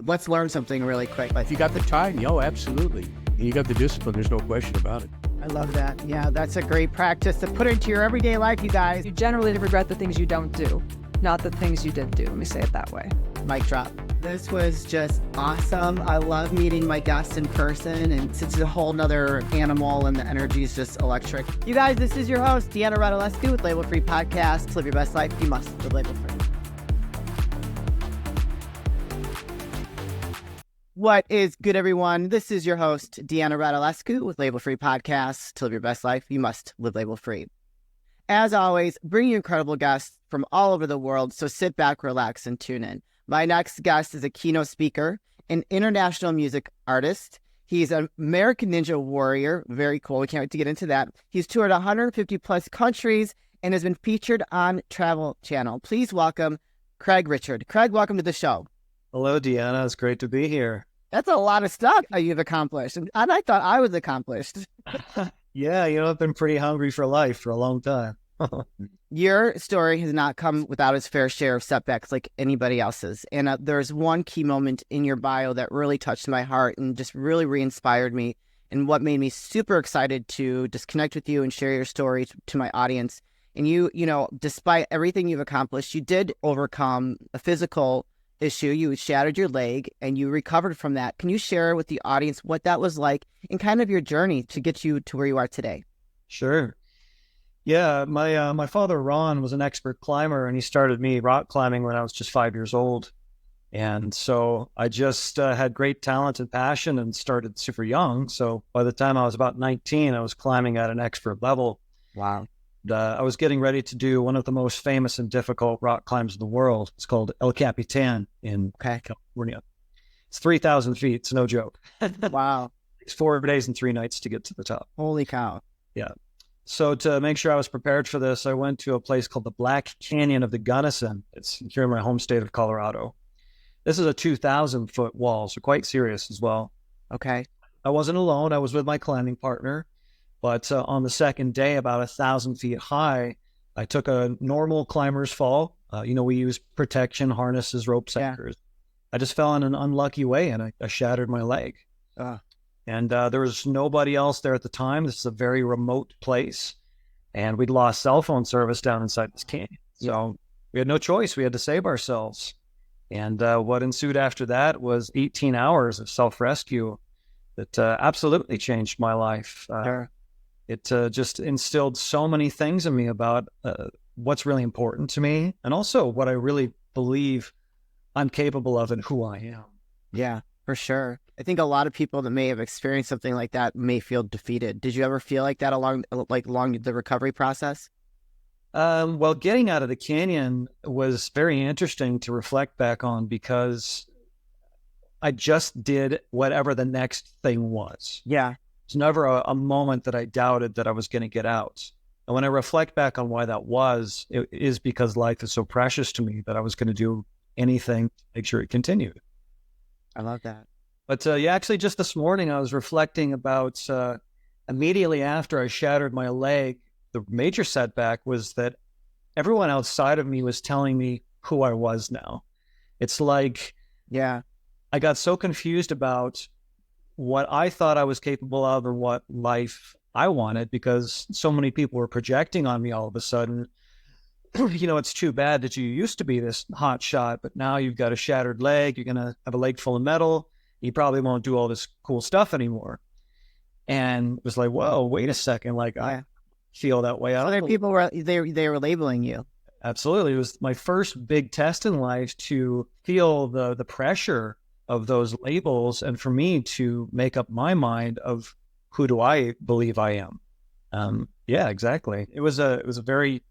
Let's learn something really quick. If you got the time, absolutely. And you got the discipline, there's no question about it. I love that. Yeah, that's a great practice to put into your everyday life, you guys. You generally regret the things you don't do, not the things you did do. Let me say it that way. Mic drop. This was just awesome. I love meeting my guests in person, and it's a whole nother animal, and the energy is just electric. You guys, this is your host, Deanna Radulescu with Label Free Podcast. To live your best life, you must live label free. What is good, everyone? This is your host, Deanna Radulescu with Label Free Podcast. To live your best life, you must live label free. As always, bring you incredible guests from all over the world, so sit back, relax, and tune in. My next guest is a keynote speaker, an international music artist. He's an American Ninja Warrior. Very cool. We can't wait to get into that. He's toured 150 plus countries and has been featured on Travel Channel. Please welcome Craig Richard. Craig, welcome to the show. Hello, Deanna. It's great to be here. That's a lot of stuff that you've accomplished. And I thought I was accomplished. Yeah, I've been pretty hungry for life for a long time. Your story has not come without its fair share of setbacks like anybody else's. And there's one key moment in your bio that really touched my heart and just really re-inspired me, and what made me super excited to just connect with you and share your story to my audience. And you despite everything you've accomplished, you did overcome a physical issue. You shattered your leg and you recovered from that. Can you share with the audience what that was like and kind of your journey to get you to where you are today? Sure. Yeah, my father, Ron, was an expert climber, and he started me rock climbing when I was just 5 years old. And so I just had great talent and passion and started super young. So by the time I was about 19, I was climbing at an expert level. Wow. I was getting ready to do one of the most famous and difficult rock climbs in the world. It's called El Capitan in California. It's 3,000 feet. It's no joke. Wow. It's 4 days and 3 nights to get to the top. Holy cow. Yeah. So to make sure I was prepared for this, I went to a place called the Black Canyon of the Gunnison. It's here in my home state of Colorado. This is a 2,000-foot wall, so quite serious as well. Okay. I wasn't alone. I was with my climbing partner. But on the second day, about 1,000 feet high, I took a normal climber's fall. We use protection harnesses, ropes, anchors. I just fell in an unlucky way, and I shattered my leg. And there was nobody else there at the time. This is a very remote place, and we'd lost cell phone service down inside this canyon. So we had no choice. We had to save ourselves. And what ensued after that was 18 hours of self-rescue that absolutely changed my life. Sure. It just instilled so many things in me about what's really important to me, and also what I really believe I'm capable of and who I am. Yeah, for sure. I think a lot of people that may have experienced something like that may feel defeated. Did you ever feel like that along the recovery process? Well, getting out of the canyon was very interesting to reflect back on, because I just did whatever the next thing was. Yeah. It's never a moment that I doubted that I was going to get out. And when I reflect back on why that was, it is because life is so precious to me that I was going to do anything to make sure it continued. I love that. But actually just this morning, I was reflecting about immediately after I shattered my leg, the major setback was that everyone outside of me was telling me who I was now. It's like, I got so confused about what I thought I was capable of or what life I wanted, because so many people were projecting on me all of a sudden. It's too bad that you used to be this hot shot, but now you've got a shattered leg. You're going to have a leg full of metal. You probably won't do all this cool stuff anymore. And it was like, whoa, wait a second. Like, I feel that way. Other people were labeling you. Absolutely. It was my first big test in life to feel the pressure of those labels, and for me to make up my mind of who do I believe I am. Yeah, exactly. It was a very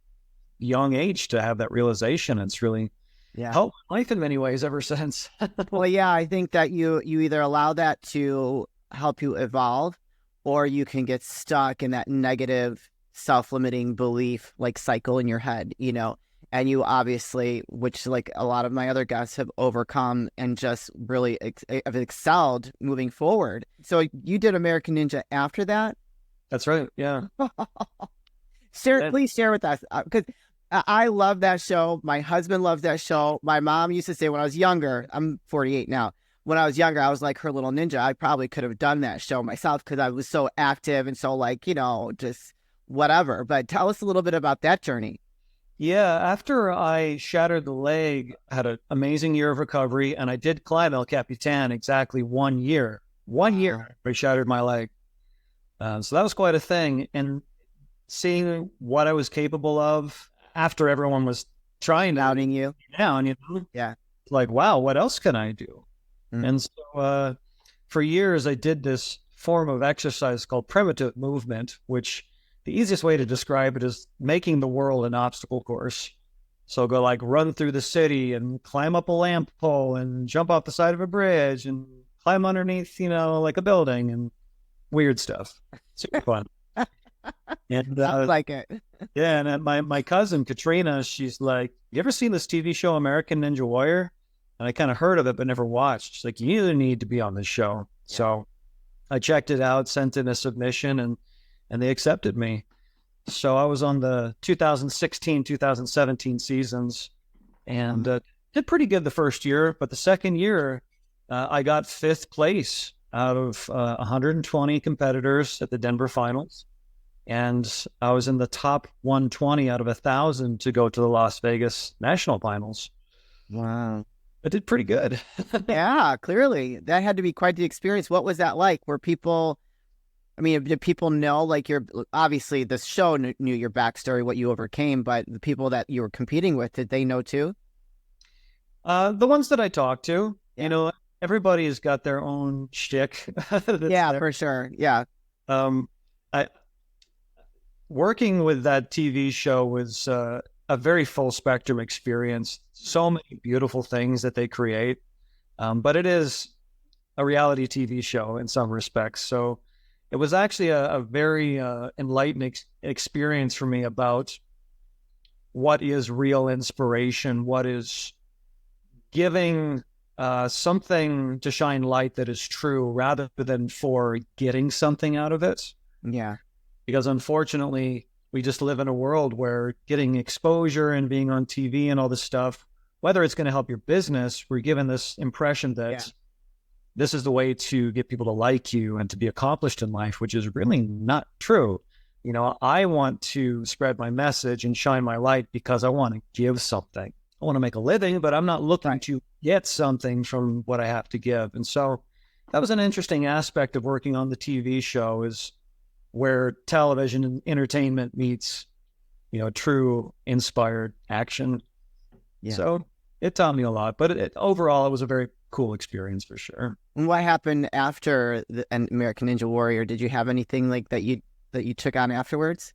young age to have that realization. It's really helped my life in many ways ever since. Well, yeah, I think that you either allow that to help you evolve, or you can get stuck in that negative self-limiting belief like cycle in your head, and you obviously, which like a lot of my other guests have overcome and just really have excelled moving forward. So you did American Ninja after that? That's right. Yeah. Please share with us, because I love that show. My husband loves that show. My mom used to say when I was younger, I'm 48 now, when I was younger, I was like her little ninja. I probably could have done that show myself because I was so active and so like, just whatever. But tell us a little bit about that journey. Yeah, after I shattered the leg, I had an amazing year of recovery, and I did climb El Capitan exactly 1 year. 1 year, I shattered my leg. So that was quite a thing. And seeing what I was capable of after everyone was trying to Doubting you. down, Yeah. like, wow, what else can I do? And so for years, I did this form of exercise called primitive movement, which the easiest way to describe it is making the world an obstacle course. So go like run through the city and climb up a lamp pole and jump off the side of a bridge and climb underneath, like a building and weird stuff. Super fun. And Sounds like it. yeah, and my cousin Katrina, she's like, "You ever seen this TV show American Ninja Warrior?" And I kind of heard of it, but never watched. She's like, "You need to be on this show." Yeah. So I checked it out, sent in a submission, and they accepted me. So I was on the 2016, 2017 seasons and did pretty good the first year. But the second year, I got fifth place out of 120 competitors at the Denver finals. And I was in the top 120 out of 1,000 to go to the Las Vegas national finals. Wow. I did pretty good. Yeah, clearly. That had to be quite the experience. What was that like? Did people know, like, obviously the show knew your backstory, what you overcame, but the people that you were competing with, did they know too? The ones that I talked to, everybody's got their own shtick. Yeah, for sure. Yeah. Working with that TV show was a very full spectrum experience. So many beautiful things that they create. But it is a reality TV show in some respects. So it was actually a very enlightening experience for me about what is real inspiration, what is giving something to shine light that is true rather than for getting something out of it. Yeah. Because unfortunately, we just live in a world where getting exposure and being on TV and all this stuff, whether it's going to help your business, we're given this impression that this is the way to get people to like you and to be accomplished in life, which is really not true. I want to spread my message and shine my light because I want to give something. I want to make a living, but I'm not looking to get something from what I have to give. And so that was an interesting aspect of working on the TV show, is where television and entertainment meets, true inspired action. Yeah. So it taught me a lot, but overall, it was a very cool experience for sure. And what happened after an American Ninja Warrior? Did you have anything like that you took on afterwards?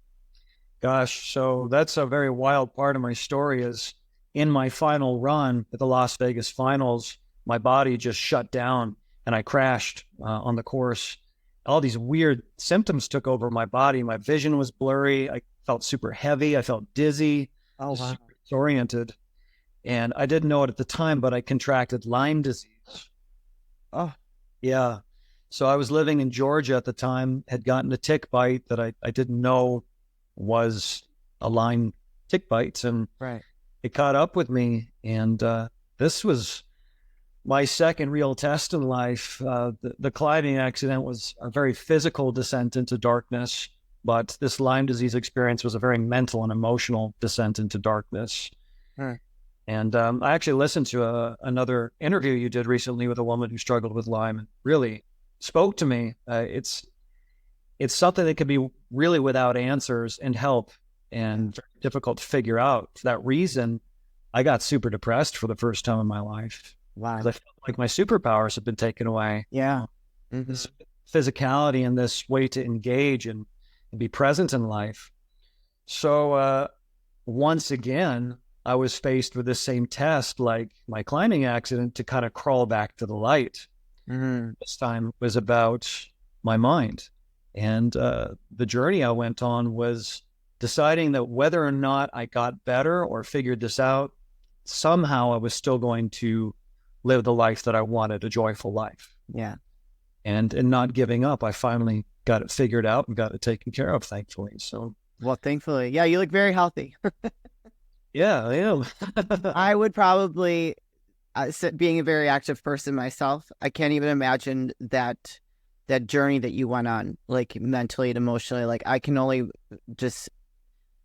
Gosh, so that's a very wild part of my story. Is in my final run at the Las Vegas finals, my body just shut down and I crashed on the course. All these weird symptoms took over my body. My vision was blurry. I felt super heavy. I felt dizzy. Oh, wow. Disoriented. And I didn't know it at the time, but I contracted Lyme disease. Oh. Yeah. So I was living in Georgia at the time, had gotten a tick bite that I didn't know was a Lyme tick bite. And it caught up with me. And this was my second real test in life. The climbing accident was a very physical descent into darkness, but this Lyme disease experience was a very mental and emotional descent into darkness. And I actually listened to another interview you did recently with a woman who struggled with Lyme, and really spoke to me. It's something that can be really without answers and help, and difficult to figure out. For that reason, I got super depressed for the first time in my life. Wow. I felt like my superpowers have been taken away. Yeah. This physicality and this way to engage and be present in life. So once again, I was faced with the same test, like my climbing accident, to kind of crawl back to the light. This time was about my mind. And the journey I went on was deciding that whether or not I got better or figured this out, somehow I was still going to live the life that I wanted, a joyful life. Yeah. And in not giving up, I finally got it figured out and got it taken care of, thankfully. So, well, thankfully. Yeah, you look very healthy. Yeah, I am. I would probably being a very active person myself, I can't even imagine that journey that you went on, like mentally and emotionally. Like I can only just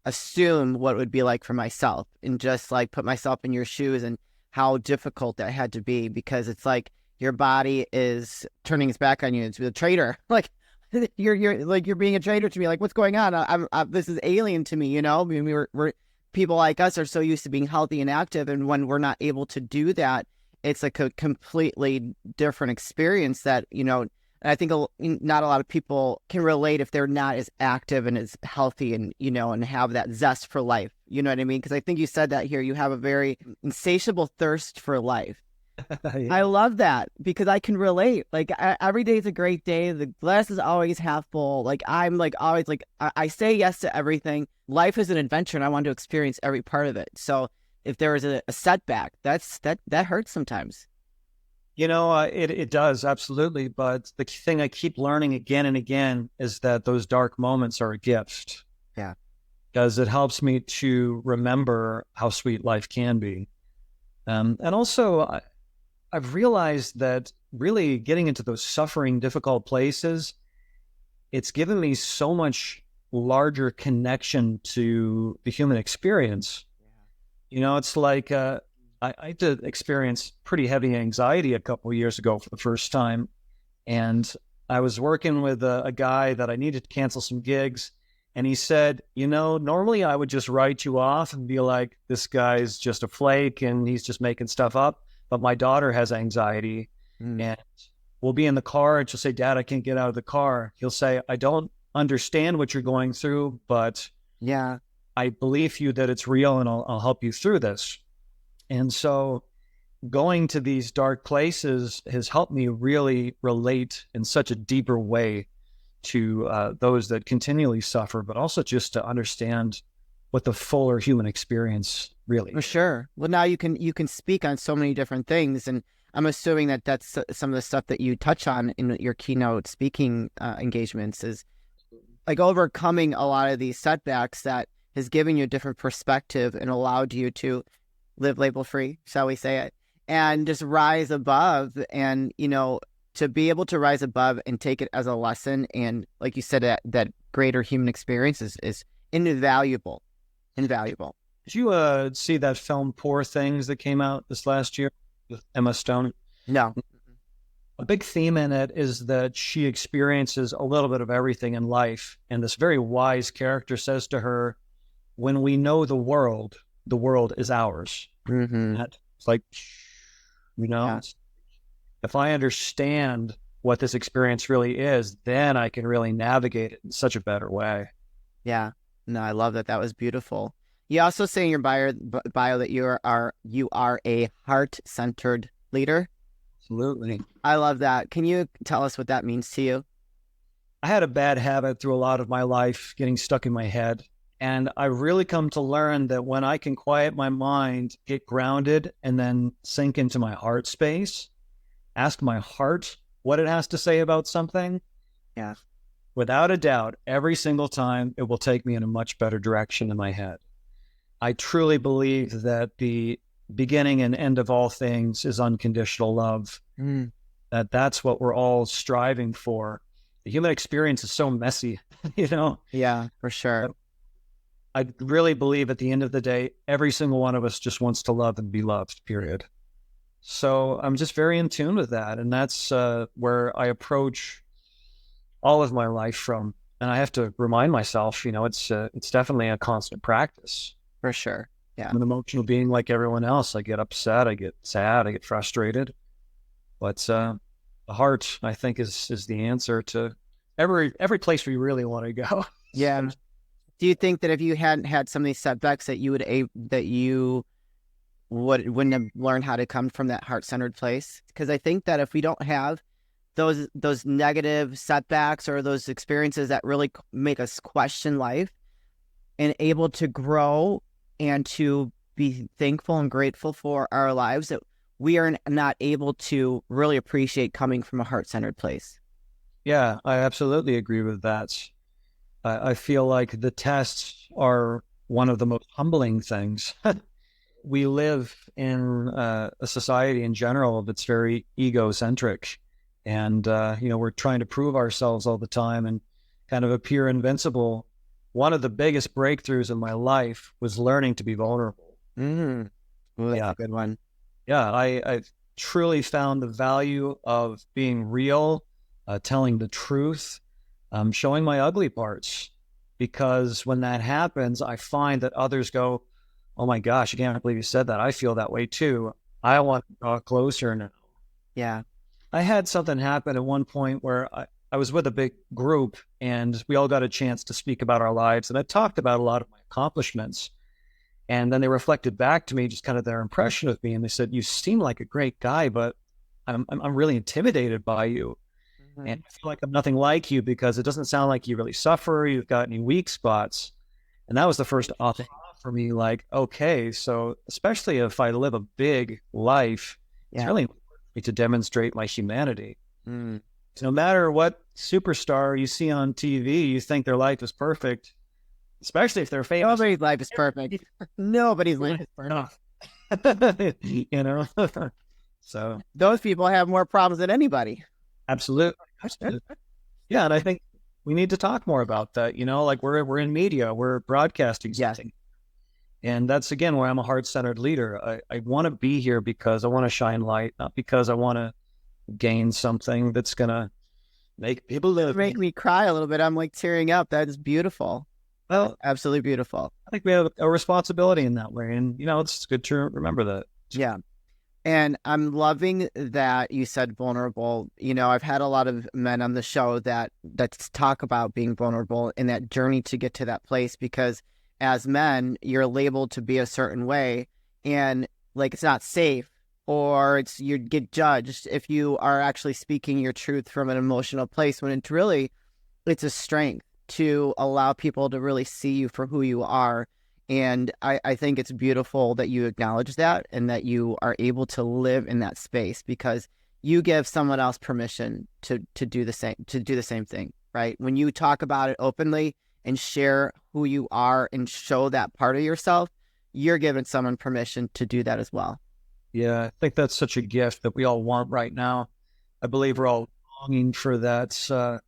assume what it would be like for myself and just like put myself in your shoes and how difficult that had to be, because it's like your body is turning its back on you. It's a traitor. Like you're being a traitor to me. Like, what's going on? This is alien to me, you know? I mean, we're people like us are so used to being healthy and active, and when we're not able to do that, it's like a completely different experience that, you know, and I think not a lot of people can relate if they're not as active and as healthy and, you know, and have that zest for life. You know what I mean? Because I think you said that here. You have a very insatiable thirst for life. Yeah. I love that because I can relate. Like every day is a great day. The glass is always half full. Like I'm like always like I say yes to everything. Life is an adventure, and I want to experience every part of it. So if there is a setback, that hurts sometimes. You know, it does, absolutely. But the thing I keep learning again and again is that those dark moments are a gift. Yeah. Because it helps me to remember how sweet life can be. And also, I've realized that really getting into those suffering, difficult places, it's given me so much larger connection to the human experience. You know, it's like I did experience pretty heavy anxiety a couple of years ago for the first time. And I was working with a guy that I needed to cancel some gigs. And he said, you know, normally I would just write you off and be like, this guy's just a flake and he's just making stuff up. But my daughter has anxiety and we'll be in the car and she'll say, Dad, I can't get out of the car. He'll say, I don't understand what you're going through, but yeah, I believe you that it's real and I'll help you through this. And so going to these dark places has helped me really relate in such a deeper way to those that continually suffer, but also just to understand what the fuller human experience really for is. sure. Well, now you can speak on so many different things, and I'm assuming that that's some of the stuff that you touch on in your keynote speaking engagements is like overcoming a lot of these setbacks that has given you a different perspective and allowed you to live label free, shall we say it, and just rise above. And, you know, to be able to rise above and take it as a lesson. And like you said, that greater human experience is invaluable. Invaluable. Did you see that film Poor Things that came out this last year with Emma Stone? No. A big theme in it is that she experiences a little bit of everything in life. And this very wise character says to her, when we know the world is ours. Mm-hmm. It's like, you know, Yeah. if I understand what this experience really is, then I can really navigate it in such a better way. Yeah. No, I love that. That was beautiful. You also say in your bio that you are a heart-centered leader. Absolutely. I love that. Can you tell us what that means to you? I had a bad habit through a lot of my life getting stuck in my head. And I really come to learn that when I can quiet my mind, get grounded, and then sink into my heart space, ask my heart what it has to say about something. Yeah. Without a doubt, every single time it will take me in a much better direction than my head. I truly believe that the beginning and end of all things is unconditional love. That's what we're all striving for. The human experience is so messy, you know? Yeah, for sure. I really believe at the end of the day, every single one of us just wants to love and be loved, period. So I'm just very in tune with that. And that's where I approach all of my life from. And I have to remind myself, you know, it's definitely a constant practice. For sure. Yeah. I'm an emotional being like everyone else. I get upset, I get sad, I get frustrated. But the heart, I think, is the answer to every place we really want to go. Yeah. Do you think that if you hadn't had some of these setbacks that you wouldn't have learned how to come from that heart-centered place? Because I think that if we don't have those negative setbacks or those experiences that really make us question life and able to grow and to be thankful and grateful for our lives, that we are not able to really appreciate coming from a heart-centered place. Yeah, I absolutely agree with that. I feel like the tests are one of the most humbling things. we live in a society in general that's very egocentric, and we're trying to prove ourselves all the time and kind of appear invincible. One of the biggest breakthroughs in my life was learning to be vulnerable. Mm-hmm. Well, that's a good one. Yeah, I've truly found the value of being real, telling the truth, showing my ugly parts. Because when that happens, I find that others go, oh my gosh, I can't believe you said that. I feel that way too. I want to draw closer now. Yeah. I had something happen at one point where I was with a big group and we all got a chance to speak about our lives. And I talked about a lot of my accomplishments. And then they reflected back to me just kind of their impression of me. And they said, you seem like a great guy, but I'm really intimidated by you. Mm-hmm. And I feel like I'm nothing like you because it doesn't sound like you really suffer. You've got any weak spots. And that was the first aha for me, like, okay, so especially if I live a big life, it's really important for me to demonstrate my humanity. Mm. So no matter what superstar you see on TV, you think their life is perfect, especially if they're famous. Nobody's life is perfect. Nobody's life is perfect. You know? So those people have more problems than anybody. Absolutely. Yeah, and I think we need to talk more about that. Like we're in media, we're broadcasting something. And that's, again, where I'm a heart-centered leader. I want to be here because I want to shine light, not because I want to gain something that's going to make people live. Make me cry a little bit. I'm like tearing up. That is beautiful. Well, that's absolutely beautiful. I think we have a responsibility in that way. And, it's good to remember that. Yeah. And I'm loving that you said vulnerable. I've had a lot of men on the show that talk about being vulnerable in that journey to get to that place, because as men, you're labeled to be a certain way, and like it's not safe, or you get judged if you are actually speaking your truth from an emotional place, when it's a strength to allow people to really see you for who you are. And I think it's beautiful that you acknowledge that and that you are able to live in that space, because you give someone else permission to do the same thing, right? When you talk about it openly and share who you are and show that part of yourself, you're giving someone permission to do that as well. Yeah, I think that's such a gift that we all want right now. I believe we're all longing for that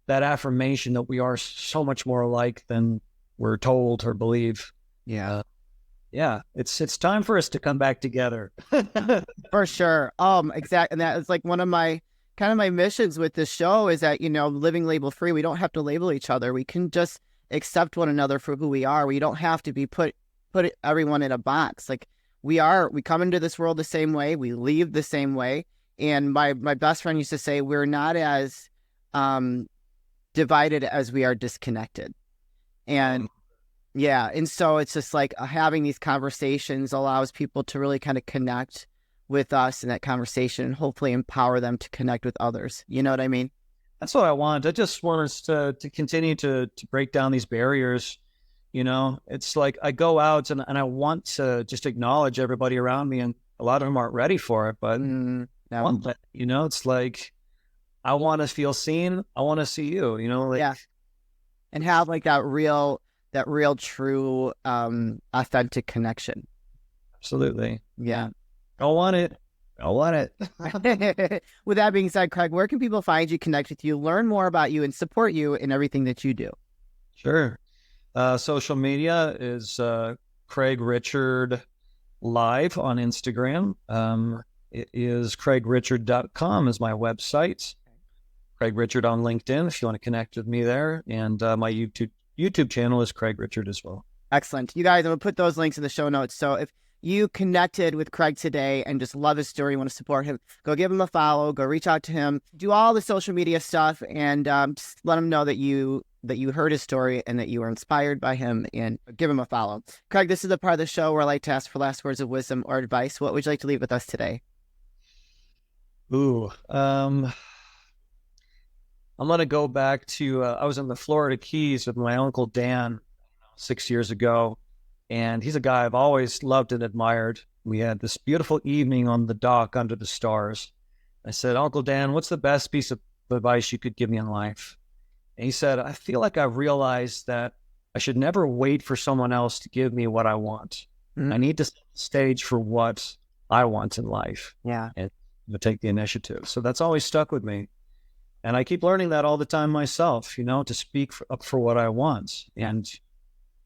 affirmation that we are so much more alike than we're told or believe. Yeah. It's time for us to come back together. For sure. Exactly. And that is like one of my missions with this show, is that, living label free, we don't have to label each other. We can just accept one another for who we are. We don't have to be put everyone in a box. Like we come into this world the same way. We leave the same way. And my best friend used to say, we're not as divided as we are disconnected. And and so it's just like having these conversations allows people to really kind of connect with us in that conversation, and hopefully empower them to connect with others. You know what I mean? That's what I want. I just want us to continue to break down these barriers. It's like I go out and I want to just acknowledge everybody around me, and a lot of them aren't ready for it, but I want that. It's like I want to feel seen. I want to see you, and have like that real, true, authentic connection. Absolutely. Yeah. I want it. With that being said, Craig, where can people find you, connect with you, learn more about you, and support you in everything that you do? Sure. Social media is Craig Richard Live on Instagram. It is CraigRichard.com is my website. Craig Richard on LinkedIn if you want to connect with me there. And my YouTube channel is Craig Richard as well. Excellent. You guys, I'm going to put those links in the show notes. So if you connected with Craig today and just love his story, you want to support him, go give him a follow, go reach out to him, do all the social media stuff, and just let him know that you heard his story and that you were inspired by him, and give him a follow. Craig, this is the part of the show where I like to ask for last words of wisdom or advice. What would you like to leave with us today? I'm going to go back to, I was in the Florida Keys with my Uncle Dan 6 years ago, and he's a guy I've always loved and admired. We had this beautiful evening on the dock under the stars. I said, Uncle Dan, what's the best piece of advice you could give me in life? And he said, I feel like I've realized that I should never wait for someone else to give me what I want. Mhm. I need to set the stage for what I want in life Yeah. and take the initiative. So that's always stuck with me. And I keep learning that all the time myself, to speak up for what I want and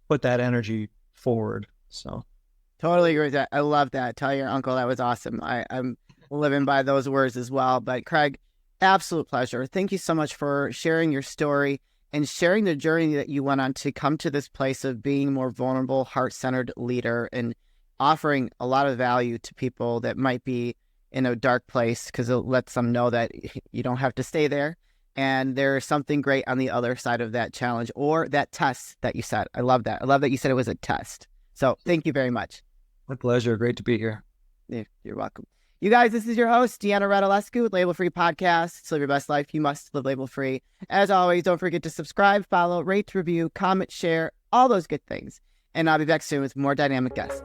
put that energy forward. So Totally agree with that. I love that. Tell your uncle that was awesome. I'm living by those words as well. But Craig, absolute pleasure. Thank you so much for sharing your story and sharing the journey that you went on to come to this place of being a more vulnerable, heart-centered leader and offering a lot of value to people that might be in a dark place, because it lets them know that you don't have to stay there. And there's something great on the other side of that challenge or that test that you said. I love that. I love that you said it was a test. So thank you very much. my pleasure. Great to be here. Yeah, you're welcome. You guys, this is your host, Deanna Radulescu with Label Free Podcast. To live your best life, you must live label free. As always, don't forget to subscribe, follow, rate, review, comment, share, all those good things. And I'll be back soon with more dynamic guests.